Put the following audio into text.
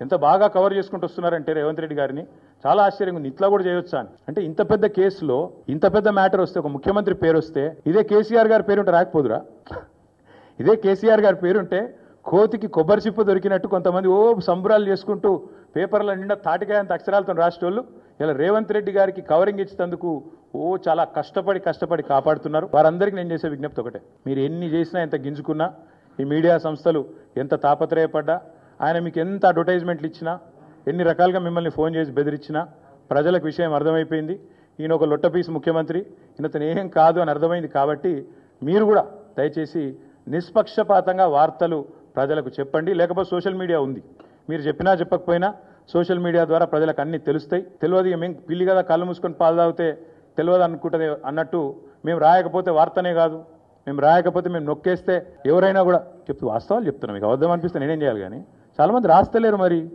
ఎంత బాగా కవర్ చేసుకుంటూ వస్తున్నారంటే రేవంత్ రెడ్డి గారిని చాలా ఆశ్చర్యంగా ఉంది. ఇట్లా కూడా చేయొచ్చా అని. అంటే ఇంత పెద్ద కేసులో ఇంత పెద్ద మ్యాటర్ వస్తే, ఒక ముఖ్యమంత్రి పేరు వస్తే, ఇదే కేసీఆర్ గారి పేరుంటే రాకపోదురా? ఇదే కేసీఆర్ గారి పేరుంటే కోతికి కొబ్బరి చిప్ప దొరికినట్టు కొంతమంది సంబరాలు చేసుకుంటూ పేపర్ల నిండా తాటికాయంత అక్షరాలతో రాసేటోళ్ళు ఇలా రేవంత్ రెడ్డి గారికి కవరింగ్ ఇచ్చేందుకు చాలా కష్టపడి కాపాడుతున్నారు. వారందరికీ నేను చేసే విజ్ఞప్తి ఒకటే, మీరు ఎన్ని చేసినా, ఎంత గింజుకున్నా, ఈ మీడియా సంస్థలు ఎంత తాపత్రయపడ్డా, ఆయన మీకు ఎంత అడ్వర్టైజ్మెంట్లు ఇచ్చినా, ఎన్ని రకాలుగా మిమ్మల్ని ఫోన్ చేసి బెదిరించినా ప్రజలకు విషయం అర్థమైపోయింది. ఈయన ఒక లొట్టపీసు ముఖ్యమంత్రి, ఈయనతను ఏం కాదు అని అర్థమైంది. కాబట్టి మీరు కూడా దయచేసి నిష్పక్షపాతంగా వార్తలు ప్రజలకు చెప్పండి. లేకపోతే సోషల్ మీడియా ఉంది, మీరు చెప్పినా చెప్పకపోయినా సోషల్ మీడియా ద్వారా ప్రజలకు అన్ని తెలుస్తాయి. తెలియదు మేము పిల్లి కదా కళ్ళు మూసుకొని పాలు తాగితే తెలియదు అనుకుంటుంది అన్నట్టు, మేము రాయకపోతే వార్తనే కాదు, మేము రాయకపోతే మేము నొక్కేస్తే ఎవరైనా కూడా వాస్తవాలు చెప్తున్నాం. మీకు అబద్ధం అనిపిస్తే నేనేం చేయాలి? కానీ చాలామంది రాస్తలేరు మరి.